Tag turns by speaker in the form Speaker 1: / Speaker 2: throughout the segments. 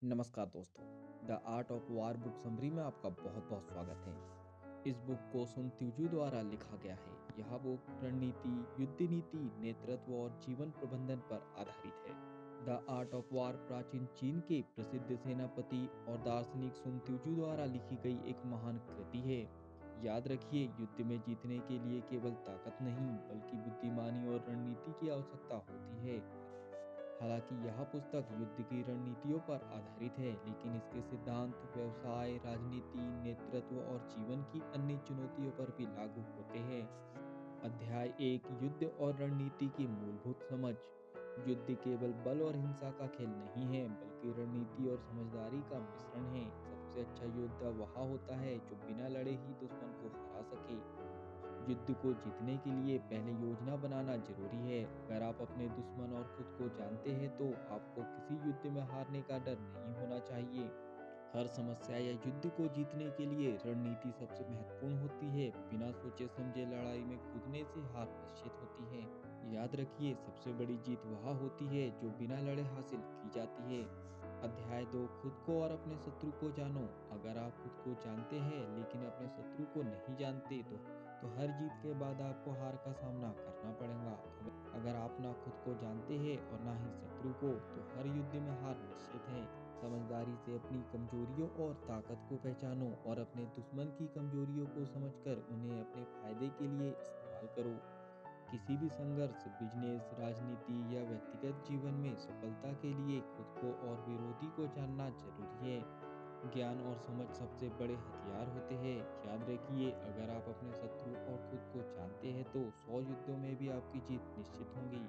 Speaker 1: नमस्कार दोस्तों। The art of war book summary में आपका बहुत बहुत स्वागत है। इस बुक को सुन त्यूजू द्वारा लिखा गया है। यह बुक रणनीति, युद्ध नीति, नेतृत्व और जीवन प्रबंधन पर आधारित है। द आर्ट ऑफ वार प्राचीन चीन के प्रसिद्ध सेनापति और दार्शनिक सुन त्यूजू द्वारा लिखी गई एक महान कृति है। याद रखिए, युद्ध में जीतने के लिए केवल ताकत नहीं बल्कि बुद्धिमानी और रणनीति की आवश्यकता होती है। हालांकि यह पुस्तक युद्ध की रणनीतियों पर आधारित है, लेकिन इसके सिद्धांत व्यवसाय, राजनीति, नेतृत्व और जीवन की अन्य चुनौतियों पर भी लागू होते हैं। अध्याय 1, युद्ध और रणनीति की मूलभूत समझ। युद्ध केवल बल और हिंसा का खेल नहीं है, बल्कि रणनीति और समझदारी का मिश्रण है। सबसे अच्छा योद्धा वह होता है जो बिना लड़े ही दुश्मन को हरा सके। युद्ध को जीतने के लिए पहले योजना बनाना जरूरी है। अगर आप अपने दुश्मन और खुद को जानते हैं तो आपको किसी युद्ध में हारने का डर नहीं होना चाहिए। हर समस्या या युद्ध को जीतने के लिए रणनीति सबसे महत्वपूर्ण होती है। बिना सोचे समझे लड़ाई में कूदने से हार निश्चित होती है। याद रखिए, सबसे बड़ी जीत वह होती है जो बिना लड़े हासिल की जाती है। अध्याय 2, खुद को और अपने शत्रु को जानो। अगर आप खुद को जानते हैं लेकिन अपने शत्रु को नहीं जानते तो हर जीत के बाद आपको हार का सामना करना पड़ेगा। अगर आप ना खुद को जानते हैं और ना ही शत्रु को, तो हर युद्ध में हार निश्चित है। समझदारी से अपनी कमजोरियों और ताकत को पहचानो और अपने दुश्मन की कमजोरियों को समझकर उन्हें अपने फायदे के लिए इस्तेमाल करो। किसी भी संघर्ष, बिजनेस, राजनीति या व्यक्तिगत जीवन में सफलता के लिए खुद को और विरोधी को जानना जरूरी है। ज्ञान और समझ सबसे बड़े हथियार होते हैं। याद रखिए, अगर आप अपने शत्रु और खुद को जानते हैं तो 100 युद्धों में भी आपकी जीत निश्चित होगी।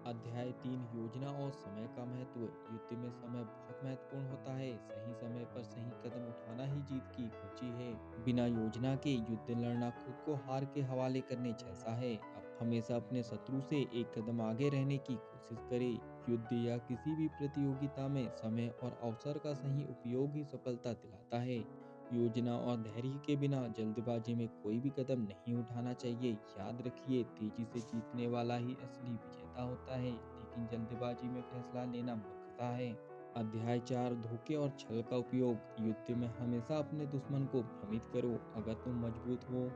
Speaker 1: अध्याय 3, योजना और समय का महत्व। युद्ध में समय बहुत महत्वपूर्ण होता है। सही समय पर सही कदम उठाना ही जीत की कुंजी है। बिना योजना के युद्ध लड़ना खुद को हार के हवाले करने जैसा है। अब हमेशा अपने शत्रु से एक कदम आगे रहने की कोशिश करें। युद्ध या किसी भी प्रतियोगिता में समय और अवसर का सही उपयोग ही सफलता दिलाता है। योजना और धैर्य के बिना जल्दबाजी में कोई भी कदम नहीं उठाना चाहिए। याद रखिए, तेजी से जीतने वाला ही असली विजेता होता है, लेकिन जल्दबाजी में फैसला लेना मूर्खता है। अध्याय 4, धोखे और छल का उपयोग। युद्ध में हमेशा अपने दुश्मन को भ्रमित करो। अगर तुम मजबूत हो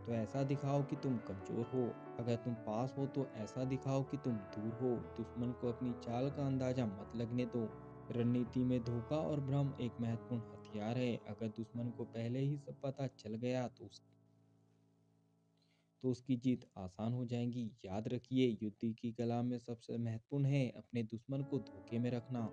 Speaker 1: तो ऐसा दिखाओ कि तुम कमजोर हो। अगर तुम पास हो तो ऐसा दिखाओ कि तुम दूर हो। दुश्मन को अपनी चाल का अंदाजा मत लगने दो। रणनीति में धोखा और भ्रम एक महत्वपूर्ण हथियार है। अगर दुश्मन को पहले ही सब पता चल गया तो उसकी जीत आसान हो जाएगी। याद रखिए, युद्ध की कला में सबसे महत्वपूर्ण है अपने दुश्मन को धोखे में रखना।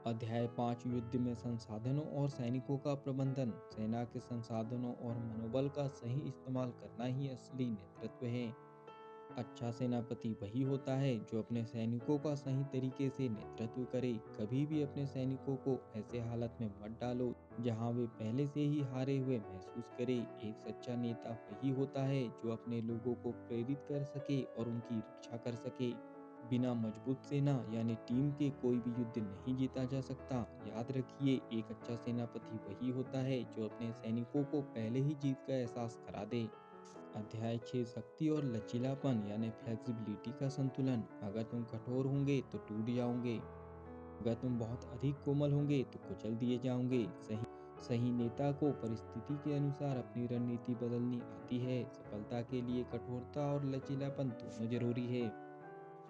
Speaker 1: अध्याय 5, युद्ध में संसाधनों और सैनिकों का प्रबंधन। सेना के संसाधनों और मनोबल का सही इस्तेमाल करना ही असली नेतृत्व है। अच्छा सेनापति वही होता है जो अपने सैनिकों का सही तरीके से नेतृत्व करे। कभी भी अपने सैनिकों को ऐसे हालत में मत डालो जहां वे पहले से ही हारे हुए महसूस करे। एक सच्चा नेता वही होता है जो अपने लोगों को प्रेरित कर सके और उनकी रक्षा कर सके। बिना मजबूत सेना यानी टीम के कोई भी युद्ध नहीं जीता जा सकता। याद रखिए, एक अच्छा सेनापति वही होता है जो अपने सैनिकों को पहले ही जीत का एहसास करा दे। अध्याय 6, शक्ति और लचीलापन यानी फ्लेक्सिबिलिटी का संतुलन। अगर तुम कठोर होंगे तो टूट जाओगे। अगर तुम बहुत अधिक कोमल होंगे तो कुचल दिए जाओगे। सही नेता को परिस्थिति के अनुसार अपनी रणनीति बदलनी आती है। सफलता के लिए कठोरता और लचीलापन दोनों जरूरी है।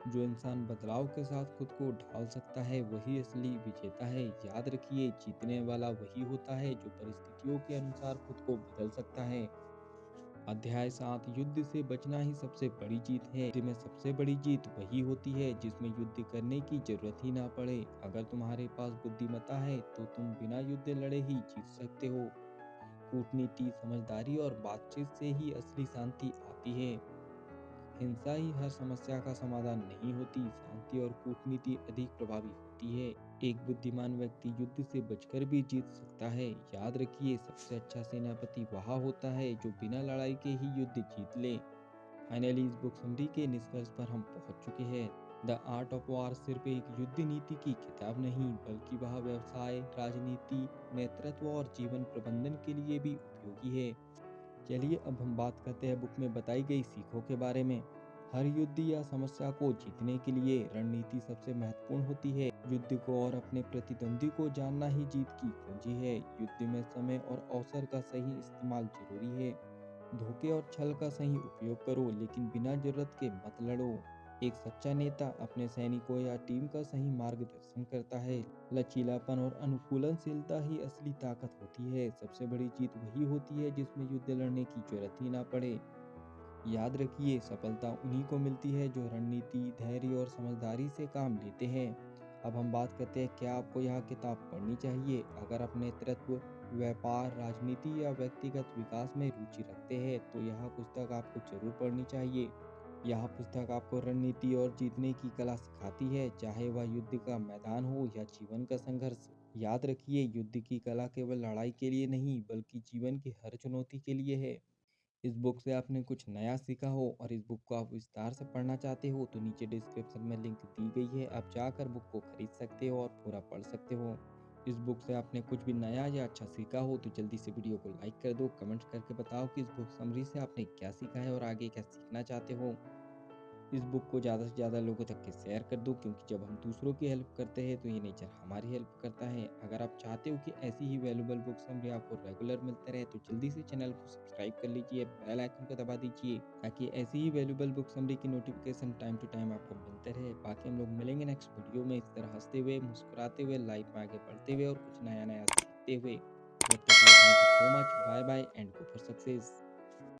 Speaker 1: जो इंसान बदलाव के साथ खुद को ढाल सकता है वही असली विजेता है। याद रखिए, जीतने वाला वही होता है जो परिस्थितियों के अनुसार खुद को बदल सकता है। अध्याय 7, युद्ध से बचना ही सबसे बड़ी जीत है। युद्ध में सबसे बड़ी जीत वही होती है जिसमें युद्ध करने की जरूरत ही ना पड़े। अगर तुम्हारे पास बुद्धिमत्ता है तो तुम बिना युद्ध लड़े ही जीत सकते हो। कूटनीति, समझदारी और बातचीत से ही असली शांति आती है। हिंसा ही हर समस्या का समाधान नहीं होती। शांति और कूटनीति अधिक प्रभावी होती है। एक बुद्धिमान व्यक्ति युद्ध से बचकर भी जीत सकता है। याद रखिए, सबसे अच्छा सेनापति वह होता है जो बिना लड़ाई के ही युद्ध जीत ले। फाइनली इस बुक समरी के निष्कर्ष पर हम पहुंच चुके हैं। द आर्ट ऑफ वार सिर्फ एक युद्ध नीति की किताब नहीं, बल्कि वह व्यवसाय, राजनीति, नेतृत्व और जीवन प्रबंधन के लिए भी उपयोगी है। चलिए अब हम बात करते हैं बुक में बताई गई सीखों के बारे में। हर युद्ध या समस्या को जीतने के लिए रणनीति सबसे महत्वपूर्ण होती है। युद्ध को और अपने प्रतिद्वंदी को जानना ही जीत की कुंजी है। युद्ध में समय और अवसर का सही इस्तेमाल जरूरी है। धोखे और छल का सही उपयोग करो, लेकिन बिना जरूरत के मत लड़ो। एक सच्चा नेता अपने सैनिकों या टीम का सही मार्गदर्शन करता है। लचीलापन और अनुकूलनशीलता ही असली ताकत होती है। सबसे बड़ी जीत वही होती है जिसमें युद्ध लड़ने की जरूरत ही ना पड़े। याद रखिए, सफलता उन्हीं को मिलती है जो रणनीति, धैर्य और समझदारी से काम लेते हैं। अब हम बात करते हैं, क्या आपको यह किताब पढ़नी चाहिए? अगर आप नेतृत्व, व्यापार, राजनीति या व्यक्तिगत विकास में रुचि रखते हैं तो यह पुस्तक आपको जरूर पढ़नी चाहिए। यह पुस्तक आपको रणनीति और जीतने की कला सिखाती है, चाहे वह युद्ध का मैदान हो या जीवन का संघर्ष। याद रखिए, युद्ध की कला केवल लड़ाई के लिए नहीं, बल्कि जीवन की हर चुनौती के लिए है। इस बुक से आपने कुछ नया सीखा हो और इस बुक को आप विस्तार से पढ़ना चाहते हो तो नीचे डिस्क्रिप्शन में लिंक दी गई है, आप जाकर बुक को खरीद सकते हो और पूरा पढ़ सकते हो। इस बुक से आपने कुछ भी नया या अच्छा सीखा हो तो जल्दी से वीडियो को लाइक कर दो, कमेंट करके बताओ कि इस बुक समरी से आपने क्या सीखा है और आगे क्या सीखना चाहते हो। इस बुक को ज़्यादा से ज़्यादा लोगों तक के शेयर कर दो, क्योंकि जब हम दूसरों की हेल्प करते हैं तो ये नेचर हमारी हेल्प करता है। अगर आप चाहते हो कि ऐसी ही वैल्यूबल बुक समरी आपको रेगुलर मिलते रहे तो जल्दी से चैनल को सब्सक्राइब कर लीजिए, बेल आइकन को दबा दीजिए, ताकि ऐसी ही वैल्यूबल बुक समरी की नोटिफिकेशन टाइम टू टाइम आपको मिलते रहे। बाकी हम लोग मिलेंगे नेक्स्ट वीडियो में इस तरह हंसते हुए, मुस्कुराते हुए, लाइफ में आगे बढ़ते हुए और कुछ नया नया सीखते हुए। तब तक के लिए thank you so much, bye bye and go for success.